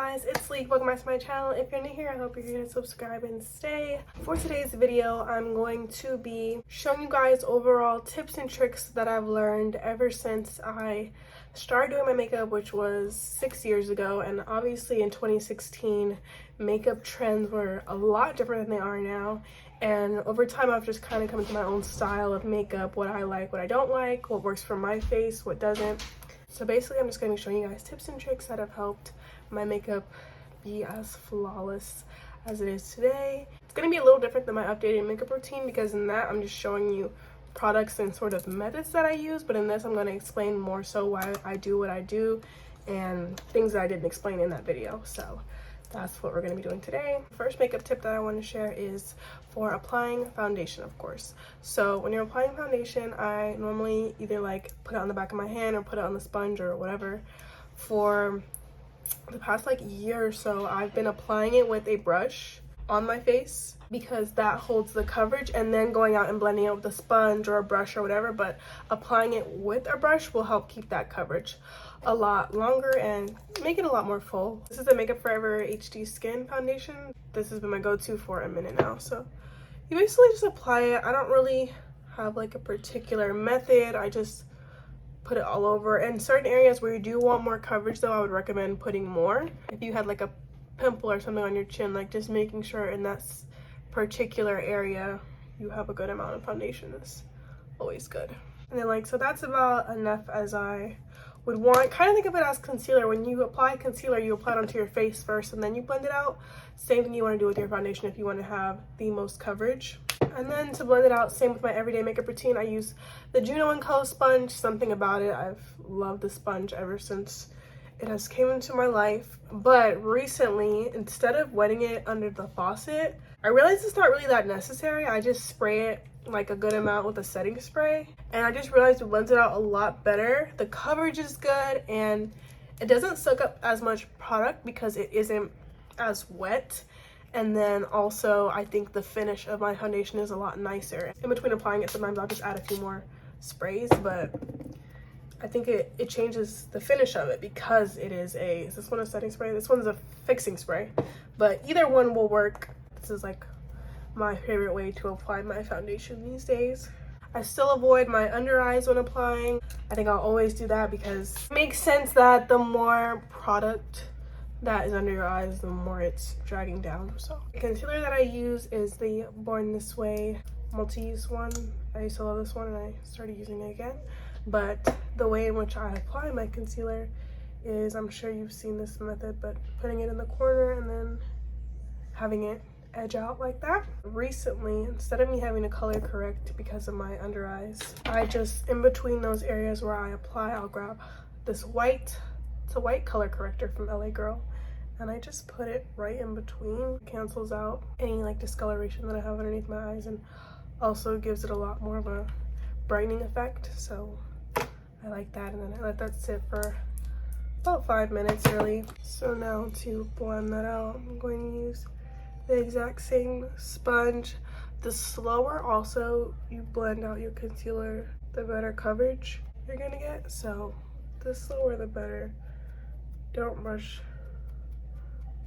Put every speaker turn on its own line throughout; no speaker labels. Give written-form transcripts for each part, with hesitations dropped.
guys, it's Leek. Welcome back to my channel. If you're new here, I hope you're here to subscribe and stay. For today's video, I'm going to be showing you guys overall tips and tricks that I've learned ever since I started doing my makeup, which was 6 years ago. And obviously in 2016, makeup trends were a lot different than they are now. And over time, I've just kind of come into my own style of makeup, what I like, what I don't like, what works for my face, what doesn't. So basically, I'm just going to be showing you guys tips and tricks that have helped my makeup be as flawless as it is today. It's going to be a little different than my updated makeup routine because in that, I'm just showing you products and sort of methods that I use. But in this, I'm going to explain more so why I do what I do and things that I didn't explain in that video. So that's what we're going to be doing today. First makeup tip that I want to share is for applying foundation, of course. So when you're applying foundation, I normally either like put it on the back of my hand or put it on the sponge or whatever. For the past like year or so, I've been applying it with a brush on my face because that holds the coverage, and then going out and blending it with a sponge or a brush or whatever. But applying it with a brush will help keep that coverage a lot longer and make it a lot more full. This is the Makeup Forever HD Skin Foundation. This has been my go-to for a minute now. So you basically just apply it. I don't really have like a particular method. I just put it all over. In certain areas where you do want more coverage though, I would recommend putting more. If you had like a pimple or something on your chin, like just making sure in that particular area you have a good amount of foundation is always good. And then like, so that's about enough as I would want. Kind of think of it as concealer. When you apply concealer, you apply it onto your face first and then you blend it out. Same thing you want to do with your foundation if you want to have the most coverage. And then to blend it out, same with my everyday makeup routine, I use the Juno & Co sponge. Something about it, I've loved the sponge ever since it has came into my life. But recently, instead of wetting it under the faucet, I realized it's not really that necessary. I just spray it like a good amount with a setting spray, and I just realized it blends it out a lot better. The coverage is good and it doesn't soak up as much product because it isn't as wet. And then also I think the finish of my foundation is a lot nicer. In between applying it, sometimes I'll just add a few more sprays, but I think it changes the finish of it because it is this one a setting spray? This one's a fixing spray, but either one will work. This is like my favorite way to apply my foundation these days. I still avoid my under eyes when applying. I think I'll always do that because it makes sense that the more product that is under your eyes, the more it's dragging down. So the concealer that I use is the Born This Way multi-use one. I used to love this one and I started using it again. But the way in which I apply my concealer is, I'm sure you've seen this method, but putting it in the corner and then having it edge out like that. Recently, instead of me having to color correct because of my under eyes, I just, in between those areas where I apply, I'll grab this white, it's a white color corrector from LA Girl, and I just put it right in between. Cancels out any like discoloration that I have underneath my eyes and also gives it a lot more of a brightening effect. So I like that, and then I let that sit for about 5 minutes really. So now to blend that out, I'm going to use the exact same sponge. The slower also you blend out your concealer, the better coverage you're gonna get. So the slower the better. Don't rush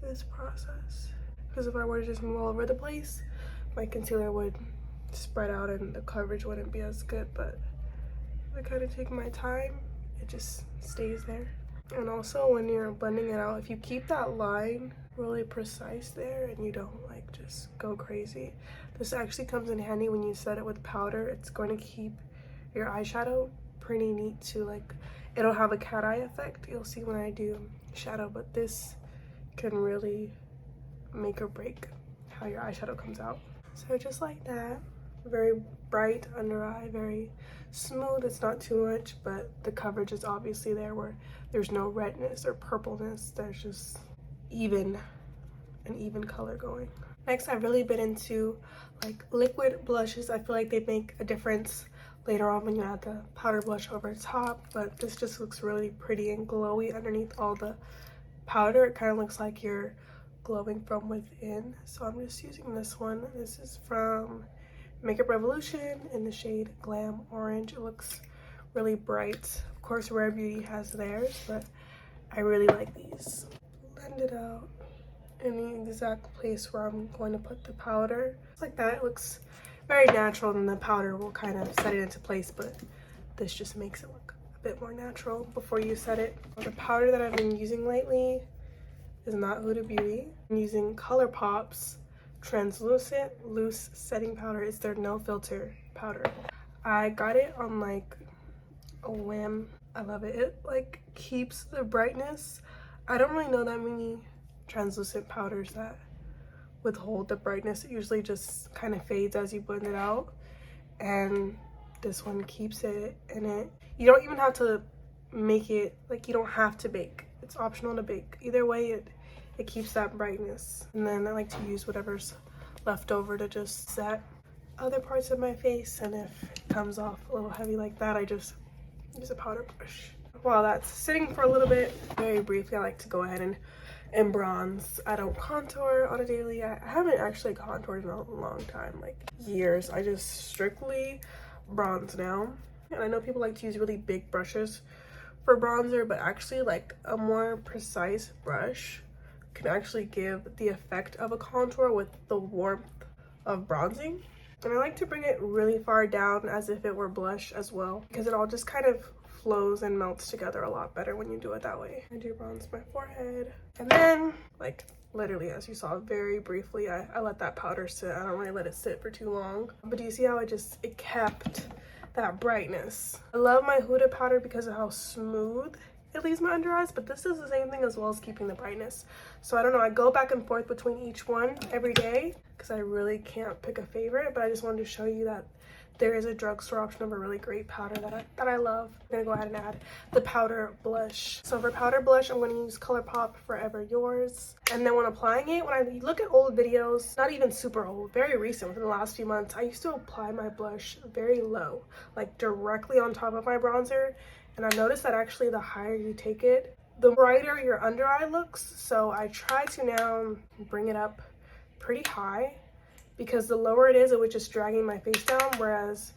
this process, because if I were to just move all over the place, my concealer would spread out and the coverage wouldn't be as good. But if I kind of take my time, it just stays there. And also when you're blending it out, if you keep that line really precise there and you don't like just go crazy, this actually comes in handy when you set it with powder. It's going to keep your eyeshadow pretty neat too. Like, it'll have a cat eye effect, you'll see when I do shadow, but this can really make or break how your eyeshadow comes out. So just like that, very bright under eye, very smooth. It's not too much, but the coverage is obviously there where there's no redness or purpleness. There's just an even color going. Next, I've really been into like liquid blushes. I feel like they make a difference later on when you add the powder blush over top, but this just looks really pretty and glowy underneath all the powder. It kind of looks like you're glowing from within. So I'm just using this one. This is from Makeup Revolution in the shade Glam Orange. It looks really bright. Of course, Rare Beauty has theirs, but I really like these. Blend blend it out in the exact place where I'm going to put the powder. It's like that. It looks very natural, and the powder will kind of set it into place, but this just makes it look a bit more natural before you set it. The powder that I've been using lately is not Huda Beauty. I'm using ColourPop's translucent loose setting powder. It's their no filter powder. I got it on like a whim. I love it. It like keeps the brightness. I don't really know that many translucent powders that withhold the brightness. It usually just kind of fades as you blend it out, and this one keeps it in it. You don't even have to make it, like, you don't have to bake. It's optional to bake. Either way, it keeps that brightness. And then I like to use whatever's left over to just set other parts of my face, and if it comes off a little heavy like that, I just use a powder brush. While that's sitting for a little bit, very briefly, I like to go ahead and bronze. I don't contour on a daily. I haven't actually contoured in a long time, like years. I just strictly bronze now. And I know people like to use really big brushes for bronzer, but actually like a more precise brush can actually give the effect of a contour with the warmth of bronzing. And I like to bring it really far down as if it were blush as well, because it all just kind of flows and melts together a lot better when you do it that way. I do bronze my forehead, and then, like, literally, as you saw very briefly, I let that powder sit. I don't really let it sit for too long. But do you see how it kept that brightness? I love my Huda powder because of how smooth it leaves my under eyes, but this is the same thing as well as keeping the brightness. So I don't know, I go back and forth between each one every day because I really can't pick a favorite, but I just wanted to show you that there is a drugstore option of a really great powder that I love. I'm gonna go ahead and add the powder blush. So for powder blush, I'm gonna use ColourPop Forever Yours. And then when applying it, when I look at old videos, not even super old, very recent, within the last few months, I used to apply my blush very low, like directly on top of my bronzer. And I've noticed that actually the higher you take it, the brighter your under eye looks. So I try to now bring it up pretty high, because the lower it is, it was just dragging my face down, whereas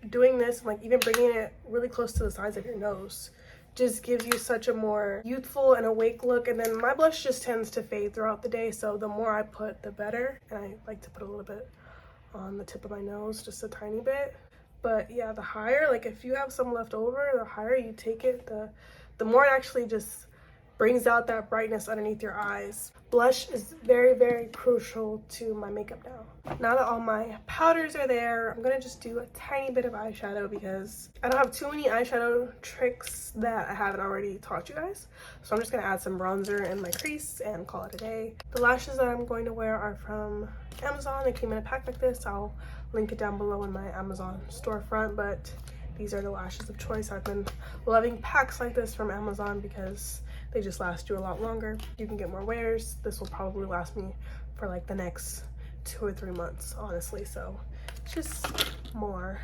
doing this, like even bringing it really close to the sides of your nose, just gives you such a more youthful and awake look. And then my blush just tends to fade throughout the day, so the more I put, the better. And I like to put a little bit on the tip of my nose, just a tiny bit. But yeah, the higher, like if you have some left over, the higher you take it, the more it actually just brings out that brightness underneath your eyes. Blush is very, very crucial to my makeup now. Now that all my powders are there, I'm gonna just do a tiny bit of eyeshadow because I don't have too many eyeshadow tricks that I haven't already taught you guys. So I'm just gonna add some bronzer in my crease and call it a day. The lashes that I'm going to wear are from Amazon. They came in a pack like this. I'll link it down below in my Amazon storefront, but these are the lashes of choice. I've been loving packs like this from Amazon because they just last you a lot longer. You can get more wears. This will probably last me for like the next 2 or 3 months, honestly. So it's just more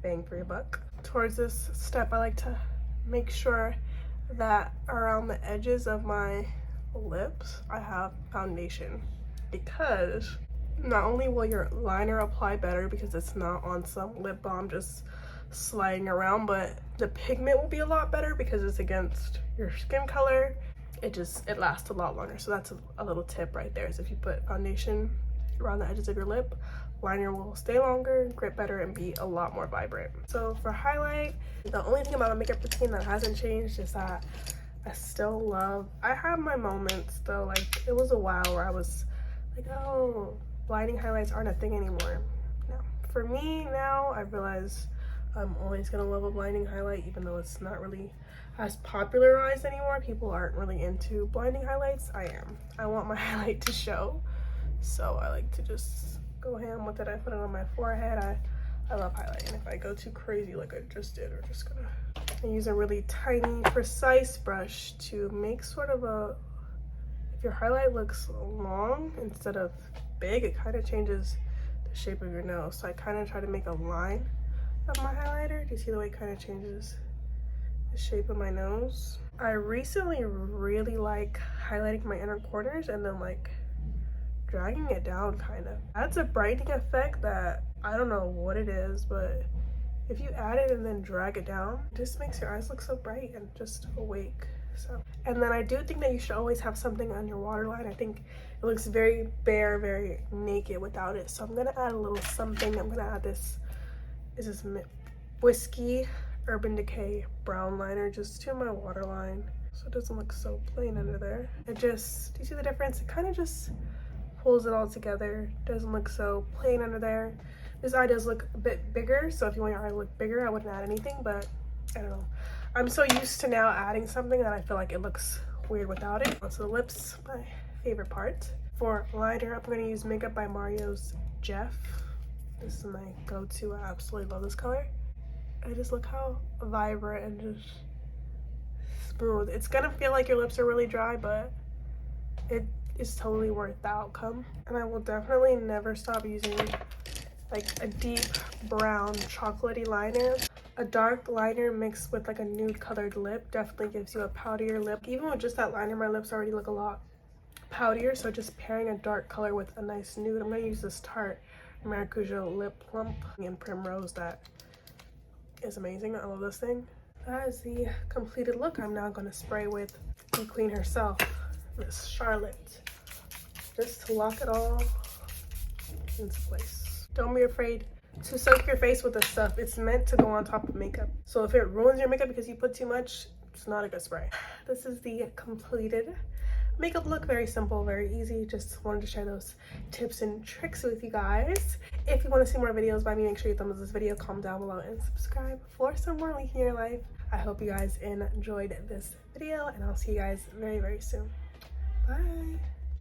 bang for your buck. Towards this step, I like to make sure that around the edges of my lips, I have foundation, because not only will your liner apply better because it's not on some lip balm just sliding around, but the pigment will be a lot better because it's against your skin color. It lasts a lot longer. So that's a little tip right there, is if you put foundation around the edges of your lip, liner will stay longer, grip better, and be a lot more vibrant. So for highlight, the only thing about my makeup routine that hasn't changed is that I have my moments though. Like it was a while where I was like, oh, blinding highlights aren't a thing anymore. No, for me now, I realize I'm always gonna love a blinding highlight, even though it's not really as popularized anymore. People aren't really into blinding highlights. I am. I want my highlight to show, so I like to just go ham with it. I put it on my forehead. I love highlighting. If I go too crazy like I just did, we're just gonna use a really tiny, precise brush to make sort of a, if your highlight looks long instead of big, it kind of changes the shape of your nose. So I kind of try to make a line of my highlighter. Do you see the way it kind of changes the shape of my nose? I recently really like highlighting my inner corners and then like dragging it down kind of. That's a brightening effect that I don't know what it is, but if you add it and then drag it down, it just makes your eyes look so bright and just awake. So, and then I do think that you should always have something on your waterline. I think it looks very bare, very naked without it. So I'm gonna add a little something. I'm gonna add this, is this Whiskey Urban Decay brown liner just to my waterline, so it doesn't look so plain under there. It just, do you see the difference? It kind of just pulls it all together. Doesn't look so plain under there. This eye does look a bit bigger, so if you want your eye to look bigger, I wouldn't add anything, but I don't know. I'm so used to now adding something that I feel like it looks weird without it. So the lips, my favorite part. For liner, I'm gonna use Makeup by Mario's Jeff. This is my go-to. I absolutely love this color. I just look how vibrant and just smooth. It's gonna feel like your lips are really dry, but it is totally worth the outcome. And I will definitely never stop using like a deep brown chocolatey liner. A dark liner mixed with like a nude colored lip definitely gives you a powderier lip. Even with just that liner, my lips already look a lot powderier, so just pairing a dark color with a nice nude. I'm gonna use this Tarte Maracuja Lip Plump in Primrose. That is amazing. I love this thing. That is the completed look. I'm now gonna spray with the queen herself, Miss Charlotte, just to lock it all into place. Don't be afraid to soak your face with this stuff. It's meant to go on top of makeup. So if it ruins your makeup because you put too much, it's not a good spray. This is the completed makeup look. Very simple, very easy. Just wanted to share those tips and tricks with you guys. If you want to see more videos by me, make sure you thumbs up this video, comment down below, and subscribe for some more Leaking Your Life. I hope you guys enjoyed this video, and I'll see you guys very, very soon. Bye.